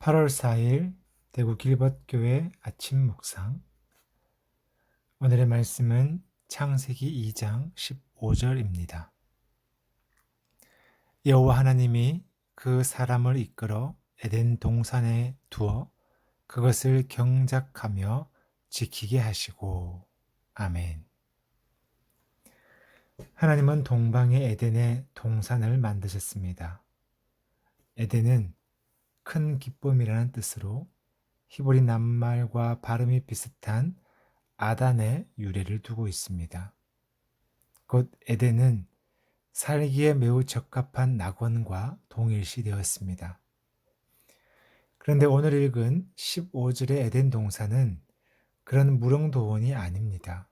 8월 4일 대구 길벗교회 아침 묵상. 오늘의 말씀은 창세기 2장 15절입니다. 여호와 하나님이 그 사람을 이끌어 에덴 동산에 두어 그것을 경작하며 지키게 하시고. 아멘. 하나님은 동방의 에덴의 동산을 만드셨습니다. 에덴은 큰 기쁨이라는 뜻으로 히브리 낱말과 발음이 비슷한 아단의 유래를 두고 있습니다. 곧 에덴은 살기에 매우 적합한 낙원과 동일시되었습니다. 그런데 오늘 읽은 15절의 에덴 동산은 그런 무령도원이 아닙니다.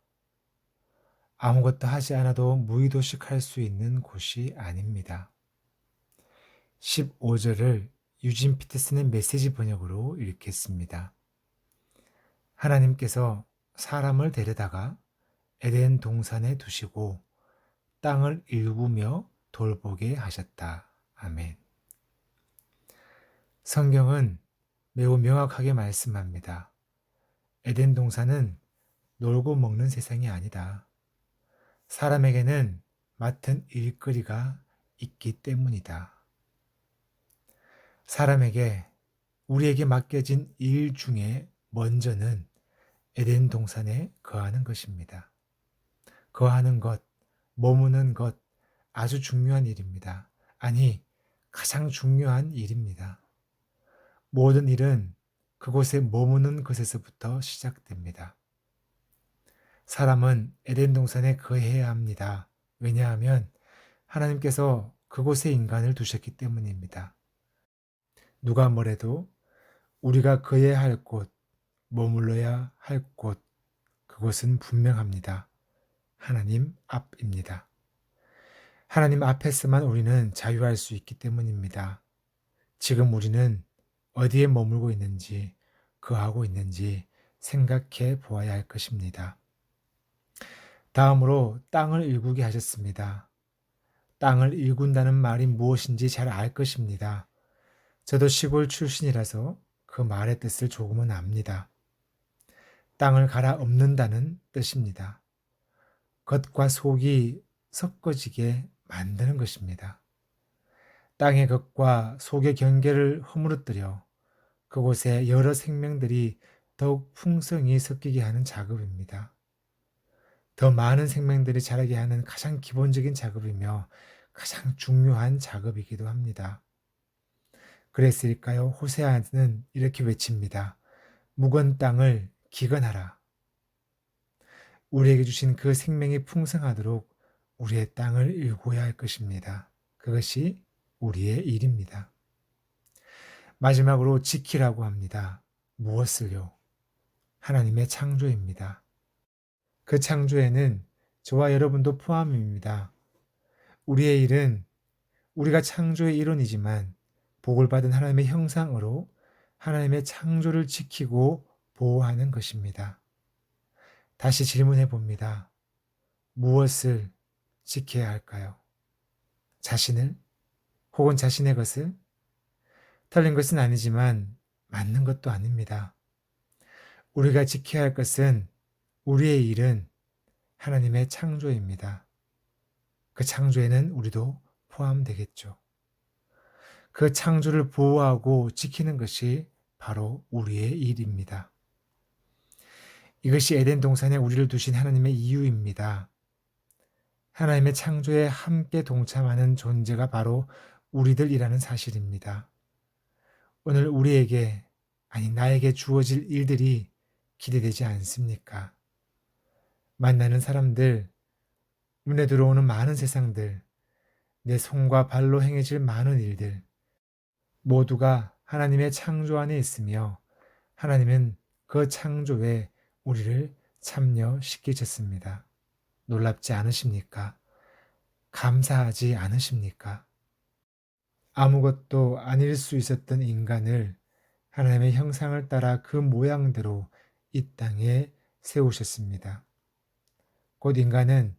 아무것도 하지 않아도 무의도식할 수 있는 곳이 아닙니다. 15절을 유진 피터슨의 메시지 번역으로 읽겠습니다. 하나님께서 사람을 데려다가 에덴 동산에 두시고 땅을 일구며 돌보게 하셨다. 아멘. 성경은 매우 명확하게 말씀합니다. 에덴 동산은 놀고 먹는 세상이 아니다. 사람에게는 맡은 일거리가 있기 때문이다. 사람에게, 우리에게 맡겨진 일 중에 먼저는 에덴 동산에 거하는 것입니다. 거하는 것, 머무는 것, 아주 중요한 일입니다. 아니, 가장 중요한 일입니다. 모든 일은 그곳에 머무는 것에서부터 시작됩니다. 사람은 에덴 동산에 거해야 합니다. 왜냐하면 하나님께서 그곳에 인간을 두셨기 때문입니다. 누가 뭐래도 우리가 거해야 할 곳, 머물러야 할 곳, 그곳은 분명합니다. 하나님 앞입니다. 하나님 앞에서만 우리는 자유할 수 있기 때문입니다. 지금 우리는 어디에 머물고 있는지, 거하고 있는지 생각해 보아야 할 것입니다. 다음으로 땅을 일구게 하셨습니다. 땅을 일군다는 말이 무엇인지 잘 알 것입니다. 저도 시골 출신이라서 그 말의 뜻을 조금은 압니다. 땅을 갈아엎는다는 뜻입니다. 겉과 속이 섞어지게 만드는 것입니다. 땅의 겉과 속의 경계를 허물어뜨려 그곳에 여러 생명들이 더욱 풍성히 섞이게 하는 작업입니다. 더 많은 생명들이 자라게 하는 가장 기본적인 작업이며 가장 중요한 작업이기도 합니다. 그랬을까요? 호세아는 이렇게 외칩니다. 묵은 땅을 기근하라. 우리에게 주신 그 생명이 풍성하도록 우리의 땅을 일궈야 할 것입니다. 그것이 우리의 일입니다. 마지막으로 지키라고 합니다. 무엇을요? 하나님의 창조입니다. 그 창조에는 저와 여러분도 포함입니다. 우리의 일은 우리가 창조의 일원이지만 복을 받은 하나님의 형상으로 하나님의 창조를 지키고 보호하는 것입니다. 다시 질문해 봅니다. 무엇을 지켜야 할까요? 자신을? 혹은 자신의 것을? 틀린 것은 아니지만 맞는 것도 아닙니다. 우리가 지켜야 할 것은, 우리의 일은 하나님의 창조입니다. 그 창조에는 우리도 포함되겠죠. 그 창조를 보호하고 지키는 것이 바로 우리의 일입니다. 이것이 에덴 동산에 우리를 두신 하나님의 이유입니다. 하나님의 창조에 함께 동참하는 존재가 바로 우리들이라는 사실입니다. 오늘 우리에게, 아니 나에게 주어질 일들이 기대되지 않습니까? 만나는 사람들, 눈에 들어오는 많은 세상들, 내 손과 발로 행해질 많은 일들, 모두가 하나님의 창조 안에 있으며 하나님은 그 창조에 우리를 참여시키셨습니다. 놀랍지 않으십니까? 감사하지 않으십니까? 아무것도 아닐 수 있었던 인간을 하나님의 형상을 따라 그 모양대로 이 땅에 세우셨습니다. 곧 인간은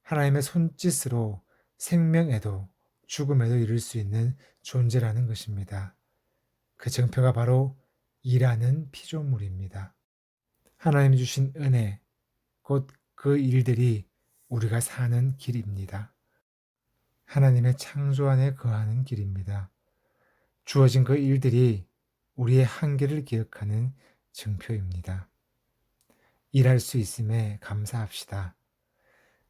하나님의 손짓으로 생명에도 죽음에도 이를 수 있는 존재라는 것입니다. 그 증표가 바로 일하는 피조물입니다. 하나님이 주신 은혜, 곧 그 일들이 우리가 사는 길입니다. 하나님의 창조 안에 거하는 길입니다. 주어진 그 일들이 우리의 한계를 기억하는 증표입니다. 일할 수 있음에 감사합시다.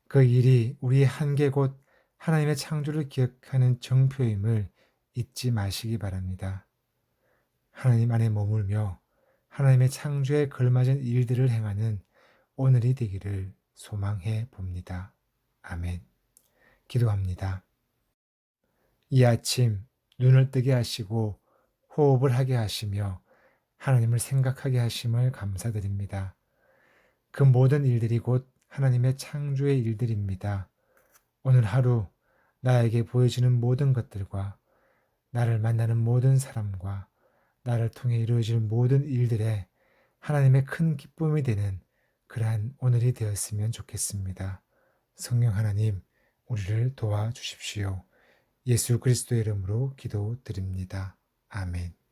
그 일이 우리의 한계 곧 하나님의 창조를 기억하는 증표임을 잊지 마시기 바랍니다. 하나님 안에 머물며 하나님의 창조에 걸맞은 일들을 행하는 오늘이 되기를 소망해 봅니다. 아멘. 기도합니다. 이 아침 눈을 뜨게 하시고 호흡을 하게 하시며 하나님을 생각하게 하심을 감사드립니다. 그 모든 일들이 곧 하나님의 창조의 일들입니다. 오늘 하루 나에게 보여지는 모든 것들과 나를 만나는 모든 사람과 나를 통해 이루어질 모든 일들에 하나님의 큰 기쁨이 되는 그러한 오늘이 되었으면 좋겠습니다. 성령 하나님, 우리를 도와주십시오. 예수 그리스도의 이름으로 기도드립니다. 아멘.